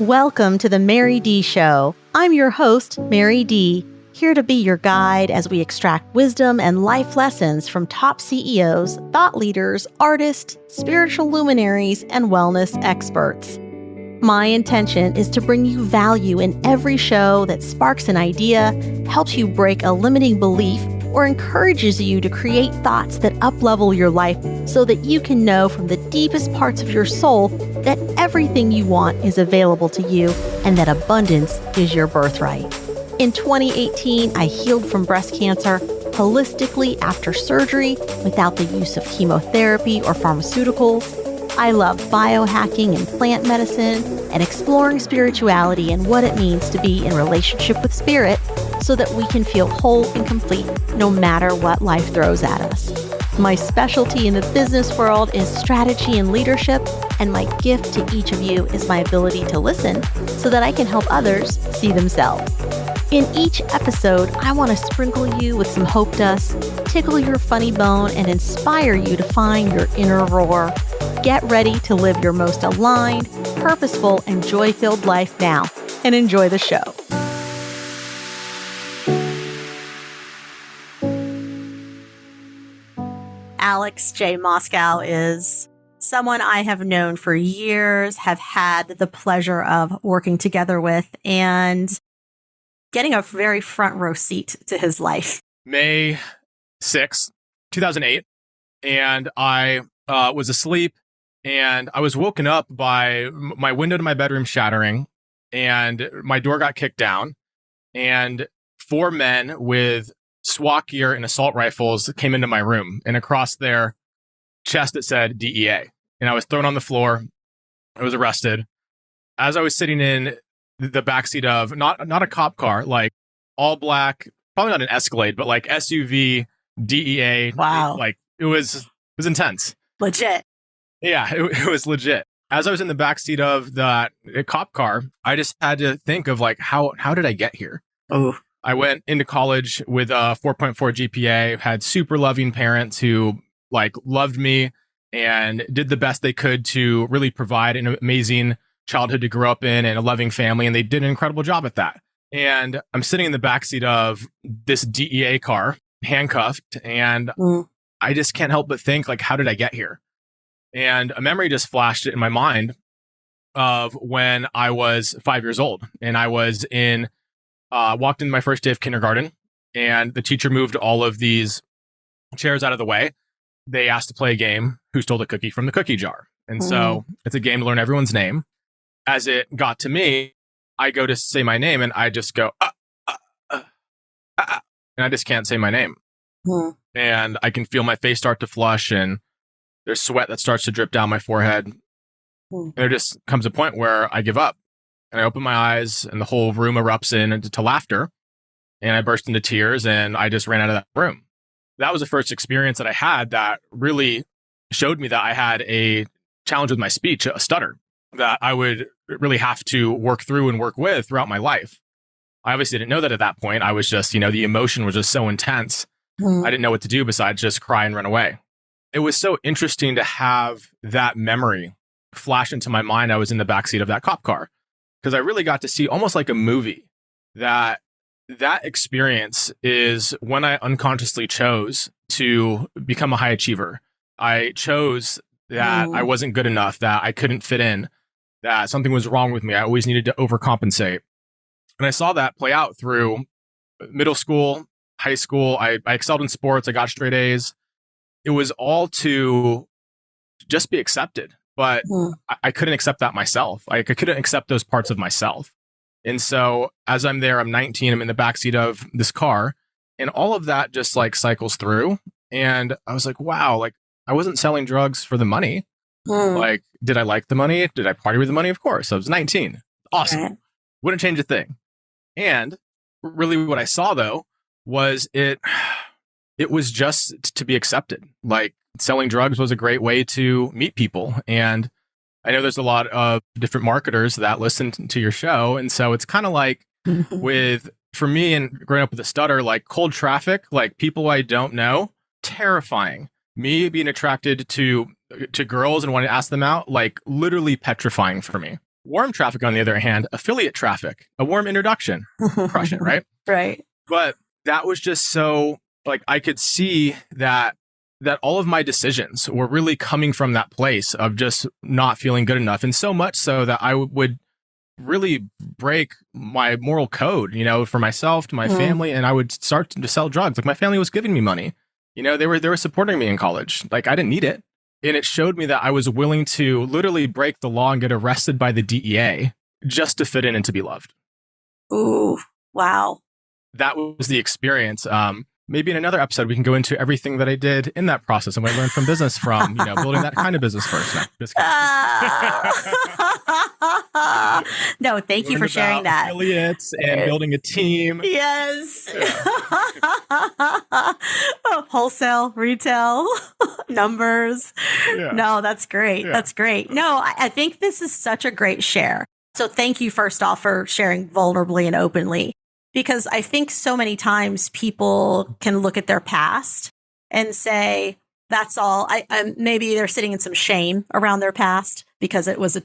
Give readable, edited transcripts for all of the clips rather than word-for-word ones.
Welcome to the Mary D Show. I'm your host, Mary D, here to be your guide as we extract wisdom and life lessons from top CEOs, thought leaders, artists, spiritual luminaries, and wellness experts. My intention is to bring you value in every show that sparks an idea, helps you break a limiting belief, or encourages you to create thoughts that up-level your life so that you can know from the deepest parts of your soul that everything you want is available to you and that abundance is your birthright. In 2018, I healed from breast cancer holistically after surgery without the use of chemotherapy or pharmaceuticals. I love biohacking and plant medicine and exploring spirituality and what it means to be in relationship with spirit so that we can feel whole and complete no matter what life throws at us. My specialty in the business world is strategy and leadership, and my gift to each of you is my ability to listen so that I can help others see themselves. In each episode, I want to sprinkle you with some hope dust, tickle your funny bone, and inspire you to find your inner roar. Get ready to live your most aligned, purposeful, and joy-filled life now, and enjoy the show. Alex J. Moscow is someone I have known for years, have had the pleasure of working together with, and getting a very front row seat to his life. May 6th, 2008, and I was asleep, and I was woken up by my window to my bedroom shattering, and my door got kicked down, and 4 men with SWAT gear and assault rifles came into my room, and across their chest it said DEA, and I was thrown on the floor. I was arrested. As I was sitting in the backseat of not a cop car, like all black, probably not an Escalade, but like SUV DEA. Wow. Like it was intense. Legit. Yeah, it was legit. As I was in the backseat of that cop car, I just had to think of like, how did I get here? Oh, I went into college with a 4.4 GPA, had super loving parents who like loved me and did the best they could to really provide an amazing childhood to grow up in and a loving family. And they did an incredible job at that. And I'm sitting in the backseat of this DEA car, handcuffed, and I just can't help but think like, how did I get here? And a memory just flashed in my mind of when I was 5 years old, and I was walked in my first day of kindergarten, and the teacher moved all of these chairs out of the way. They asked to play a game, who stole the cookie from the cookie jar. And so it's a game to learn everyone's name. As it got to me, I go to say my name, and I just go, and I just can't say my name. And I can feel my face start to flush, and there's sweat that starts to drip down my forehead. And there just comes a point where I give up, and I open my eyes, and the whole room erupts into laughter, and I burst into tears, and I just ran out of that room. That was the first experience that I had that really showed me that I had a challenge with my speech, a stutter, that I would really have to work through and work with throughout my life. I obviously didn't know that at that point. I was just, the emotion was just so intense. I didn't know what to do besides just cry and run away. It was so interesting to have that memory flash into my mind. I was in the backseat of that cop car because I really got to see almost like a movie that experience is when I unconsciously chose to become a high achiever. I chose that I wasn't good enough, that I couldn't fit in, that something was wrong with me. I always needed to overcompensate. And I saw that play out through middle school, high school. I excelled in sports. I got straight A's. It was all to just be accepted. But I couldn't accept that myself. I couldn't accept those parts of myself. And so as I'm there, I'm 19, I'm in the backseat of this car, and all of that just like cycles through. And I was like, wow, like I wasn't selling drugs for the money. Like, did I like the money? Did I party with the money? Of course. I was 19. Awesome. Wouldn't change a thing. And really what I saw though was it was just to be accepted. Like selling drugs was a great way to meet people. And I know there's a lot of different marketers that listen to your show. And so it's kind of like for me and growing up with a stutter, like cold traffic, like people I don't know, terrifying. Me being attracted to girls and wanting to ask them out, like literally petrifying for me. Warm traffic, on the other hand, affiliate traffic, a warm introduction, crush it, right? Right. But that was just so, like, I could see that all of my decisions were really coming from that place of just not feeling good enough. And so much so that I would really break my moral code, for myself, to my family, and I would start to sell drugs. Like, my family was giving me money. They were supporting me in college. Like, I didn't need it. And it showed me that I was willing to literally break the law and get arrested by the DEA just to fit in and to be loved. Ooh, wow. That was the experience. Maybe in another episode, we can go into everything that I did in that process and what I learned from business from, building that kind of business first. No, just kidding. No, thank you for sharing that. Affiliates and building a team. Yes. Wholesale, retail, numbers. Yeah. No, that's great. Yeah. That's great. No, I think this is such a great share. So thank you, first off, for sharing vulnerably and openly. Because I think so many times people can look at their past and say, that's all. Maybe they're sitting in some shame around their past because it was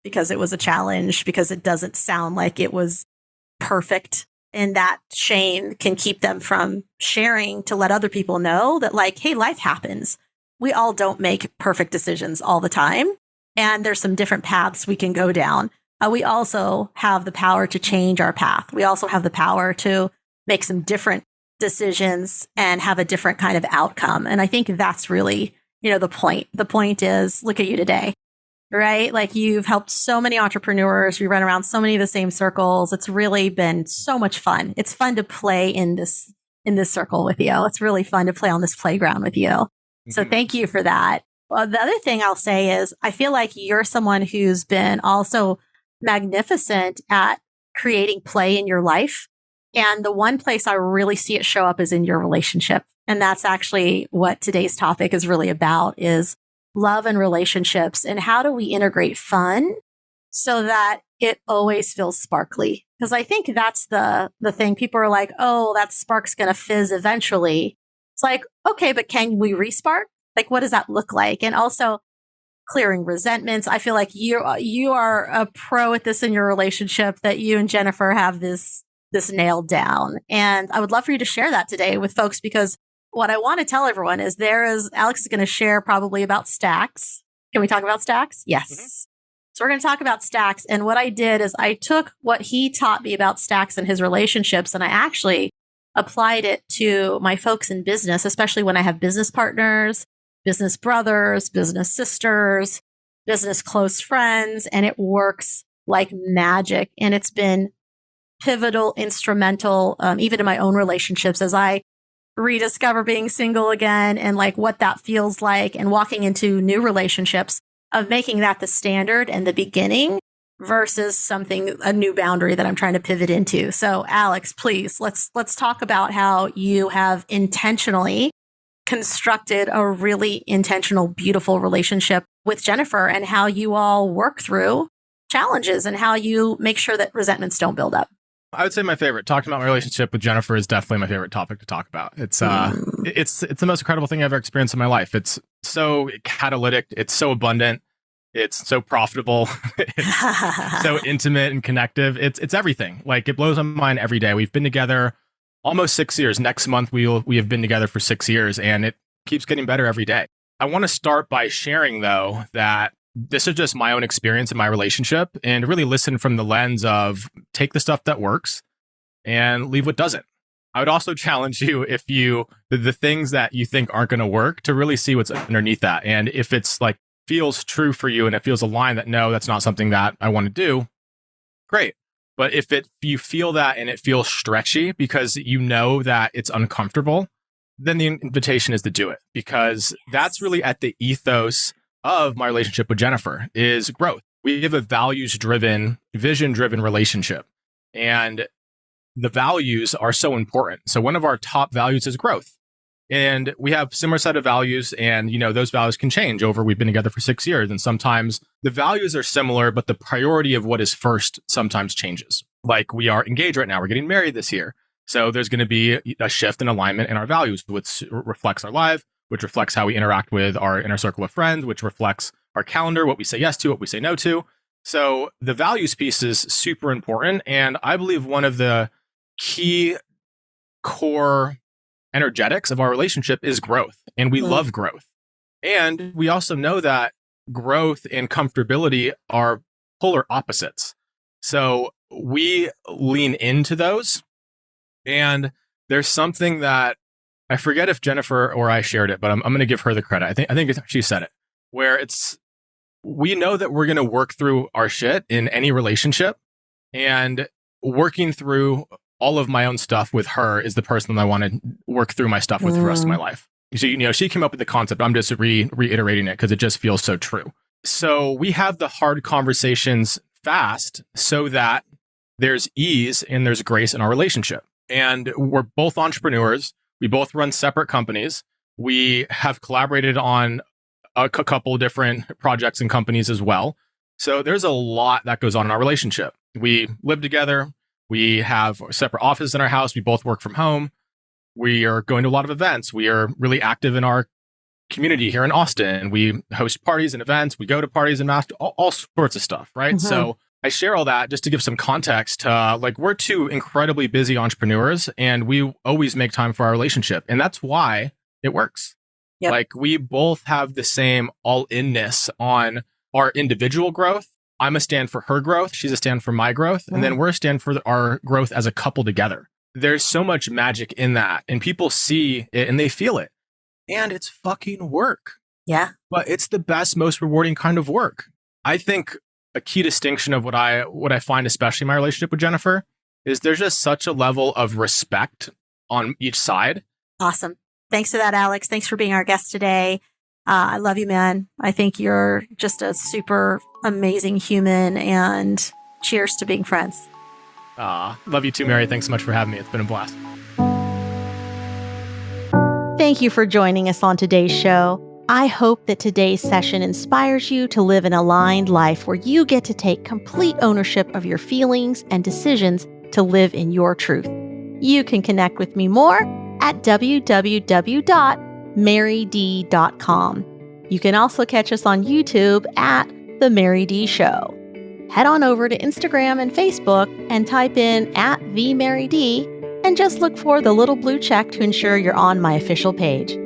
because it was a challenge, because it doesn't sound like it was perfect. And that shame can keep them from sharing to let other people know that, like, hey, life happens. We all don't make perfect decisions all the time. And there's some different paths we can go down. We also have the power to change our path. We also have the power to make some different decisions and have a different kind of outcome. And I think that's really, the point. The point is, look at you today, right? Like, you've helped so many entrepreneurs. We run around so many of the same circles. It's really been so much fun. It's fun to play in this circle with you. It's really fun to play on this playground with you. Mm-hmm. So thank you for that. Well, the other thing I'll say is, I feel like you're someone who's been also magnificent at creating play in your life. And the one place I really see it show up is in your relationship. And that's actually what today's topic is really about, is love and relationships. And how do we integrate fun so that it always feels sparkly? Because I think that's the thing. People are like, oh, that spark's going to fizz eventually. It's like, okay, but can we respark? Like, what does that look like? And also, clearing resentments. I feel like you are a pro at this in your relationship, that you and Jennifer have this nailed down. And I would love for you to share that today with folks, because what I want to tell everyone is Alex is going to share probably about stacks. Can we talk about stacks? Yes. Mm-hmm. So we're going to talk about stacks. And what I did is I took what he taught me about stacks and his relationships, and I actually applied it to my folks in business, especially when I have business partners, business brothers, business sisters, business close friends, and it works like magic. And it's been pivotal, instrumental, even in my own relationships, as I rediscover being single again, and like what that feels like, and walking into new relationships, of making that the standard and the beginning versus a new boundary that I'm trying to pivot into. So Alex, please, let's talk about how you have intentionally constructed a really intentional, beautiful relationship with Jennifer, and how you all work through challenges and how you make sure that resentments don't build up. I would say my favorite, talking about my relationship with Jennifer, is definitely my favorite topic to talk about. It's the most incredible thing I've ever experienced in my life. It's so catalytic. It's so abundant. It's so profitable. It's so intimate and connective. It's everything. Like, it blows my mind every day. We've been together almost 6 years. Next month, we have been together for 6 years, and it keeps getting better every day. I want to start by sharing, though, that this is just my own experience in my relationship, and really listen from the lens of take the stuff that works and leave what doesn't. I would also challenge you, if the things that you think aren't going to work, to really see what's underneath that. And if it's like feels true for you and it feels aligned, that no, that's not something that I want to do, great. But if you feel that and it feels stretchy because you know that it's uncomfortable, then the invitation is to do it, because that's really at the ethos of my relationship with Jennifer, is growth. We have a values-driven, vision-driven relationship, and the values are so important. So one of our top values is growth, and we have similar set of values, and those values can change over. We've been together for 6 years, and sometimes the values are similar, but the priority of what is first sometimes changes. Like, we are engaged right now. We're getting married this year. So there's going to be a shift in alignment in our values, which reflects our life, which reflects how we interact with our inner circle of friends, which reflects our calendar, what we say yes to, what we say no to. So the values piece is super important. And I believe one of the key core energetics of our relationship is growth. And we love growth. And we also know that growth and comfortability are polar opposites. So we lean into those. And there's something that I forget if Jennifer or I shared it, but I'm going to give her the credit. I think she said it, where we know that we're going to work through our shit in any relationship, and working through all of my own stuff with her is the person that I want to work through my stuff with the rest of my life. So, she came up with the concept. I'm just reiterating it because it just feels so true. So we have the hard conversations fast so that there's ease and there's grace in our relationship. And we're both entrepreneurs. We both run separate companies. We have collaborated on a couple of different projects and companies as well. So there's a lot that goes on in our relationship. We live together. We have separate offices in our house. We both work from home. We are going to a lot of events. We are really active in our community here in Austin. We host parties and events. We go to parties and all sorts of stuff, right? Mm-hmm. So I share all that just to give some context. We're two incredibly busy entrepreneurs, and we always make time for our relationship. And that's why it works. Yep. Like, we both have the same all-inness on our individual growth. I'm a stand for her growth. She's a stand for my growth. And then we're a stand for our growth as a couple together. There's so much magic in that. And people see it and they feel it. And it's fucking work. Yeah. But it's the best, most rewarding kind of work. I think a key distinction of what I find, especially in my relationship with Jennifer, is there's just such a level of respect on each side. Awesome. Thanks for that, Alex. Thanks for being our guest today. I love you, man. I think you're just a super amazing human, and cheers to being friends. Love you too, Mary. Thanks so much for having me. It's been a blast. Thank you for joining us on today's show. I hope that today's session inspires you to live an aligned life where you get to take complete ownership of your feelings and decisions to live in your truth. You can connect with me more at www.maryd.com. You can also catch us on YouTube at The Mary D Show. Head on over to Instagram and Facebook and type in @TheMaryD and just look for the little blue check to ensure you're on my official page.